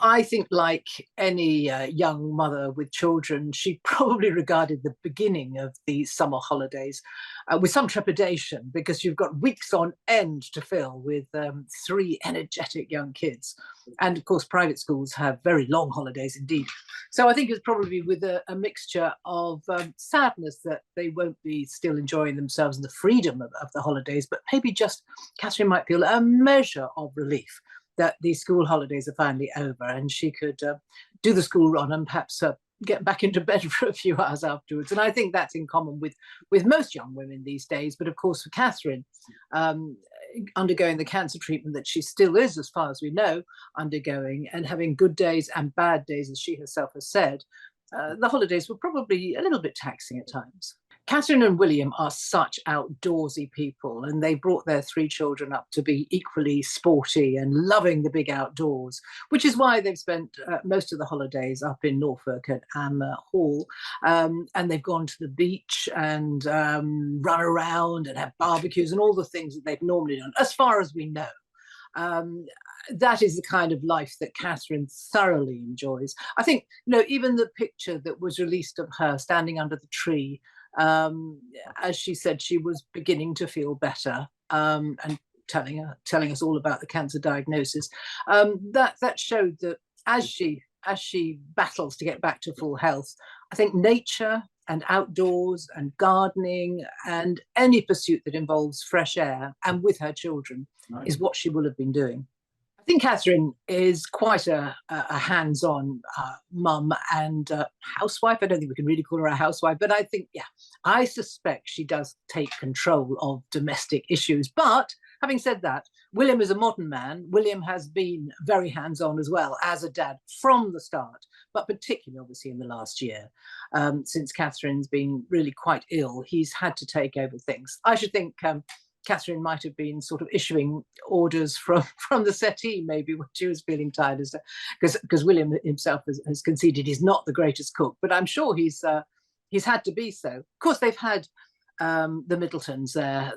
I think, like any young mother with children, she probably regarded the beginning of the summer holidays with some trepidation, because you've got weeks on end to fill with three energetic young kids. And of course, private schools have very long holidays indeed. So I think it's probably with a mixture of sadness that they won't be still enjoying themselves and the freedom of the holidays, but maybe just Catherine might feel a measure of relief that the school holidays are finally over and she could do the school run and perhaps get back into bed for a few hours afterwards. And I think that's in common with most young women these days. But of course, for Catherine, undergoing the cancer treatment that she still is, as far as we know, undergoing, and having good days and bad days, as she herself has said, the holidays were probably a little bit taxing at times. Catherine and William are such outdoorsy people, and they brought their three children up to be equally sporty and loving the big outdoors, which is why they've spent most of the holidays up in Norfolk at Amer Hall. And they've gone to the beach and run around and have barbecues and all the things that they've normally done, as far as we know. That is the kind of life that Catherine thoroughly enjoys. I think, even the picture that was released of her standing under the tree, as she said, she was beginning to feel better, and telling us all about the cancer diagnosis. That showed that as she battles to get back to full health, I think nature and outdoors and gardening and any pursuit that involves fresh air and with her children is what she will have been doing. I think Catherine is quite a hands-on mum and housewife. I don't think we can really call her a housewife, but I think, I suspect she does take control of domestic issues. But having said that, William is a modern man. William has been very hands-on as well as a dad from the start, but particularly obviously in the last year, since Catherine's been really quite ill, he's had to take over things. I should think Catherine might have been sort of issuing orders from the settee, maybe, when she was feeling tired, because William himself has conceded he's not the greatest cook, but I'm sure he's had to be so. Of course, they've had the Middletons there,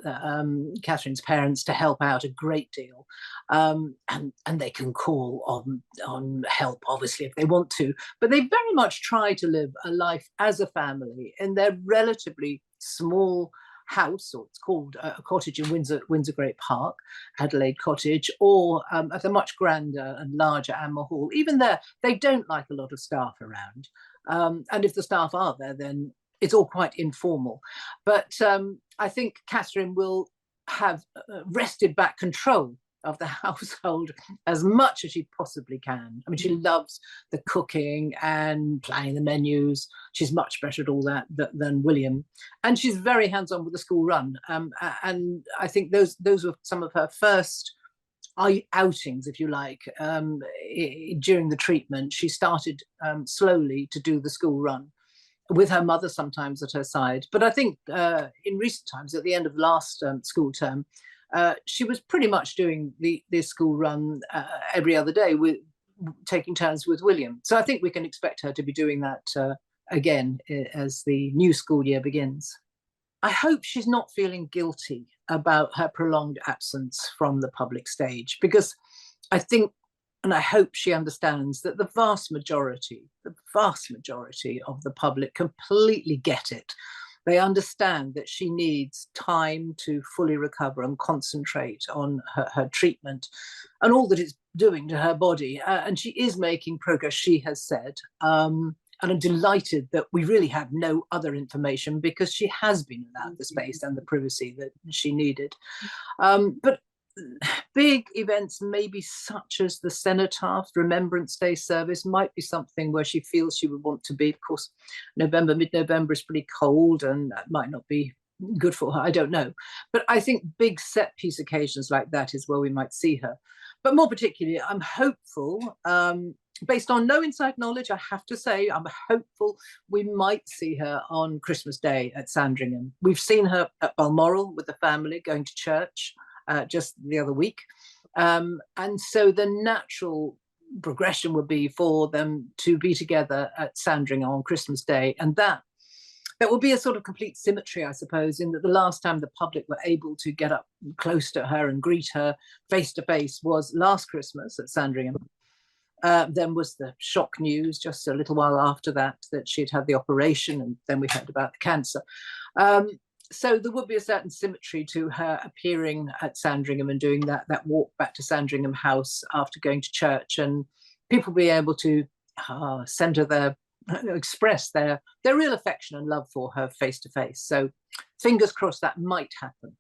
Catherine's parents, to help out a great deal, and they can call on help, obviously, if they want to, but they very much try to live a life as a family in their relatively small house, or it's called a cottage in Windsor Great Park, Adelaide Cottage, or at a much grander and larger Amer Hall. Even there, they don't like a lot of staff around. And if the staff are there, then it's all quite informal. But I think Catherine will have wrested back control of the household as much as she possibly can. I mean, she loves the cooking and planning the menus. She's much better at all that than William. And she's very hands-on with the school run. And I think those were some of her first outings, if you like, during the treatment. She started slowly to do the school run with her mother sometimes at her side. But I think in recent times, at the end of last school term, she was pretty much doing the school run every other day, with taking turns with William. So I think we can expect her to be doing that again as the new school year begins. I hope she's not feeling guilty about her prolonged absence from the public stage, because I think, and I hope she understands, that the vast majority of the public completely get it. They understand that she needs time to fully recover and concentrate on her treatment and all that it's doing to her body. And she is making progress, she has said. And I'm delighted that we really have no other information, because she has been allowed the space and the privacy that she needed. But big events, maybe such as the Cenotaph Remembrance Day service, might be something where she feels she would want to be. Of course, mid-November is pretty cold, and that might not be good for her. I don't know. But I think big set piece occasions like that is where we might see her. But more particularly, I'm hopeful, based on no inside knowledge, I have to say, I'm hopeful we might see her on Christmas Day at Sandringham. We've seen her at Balmoral with the family going to church just the other week. And so the natural progression would be for them to be together at Sandringham on Christmas Day. And that will be a sort of complete symmetry, I suppose, in that the last time the public were able to get up close to her and greet her face to face was last Christmas at Sandringham. Then was the shock news just a little while after that she'd had the operation, and then we heard about the cancer. So there would be a certain symmetry to her appearing at Sandringham and doing that walk back to Sandringham House after going to church, and people be able to send her their, express their real affection and love for her face to face. So fingers crossed that might happen.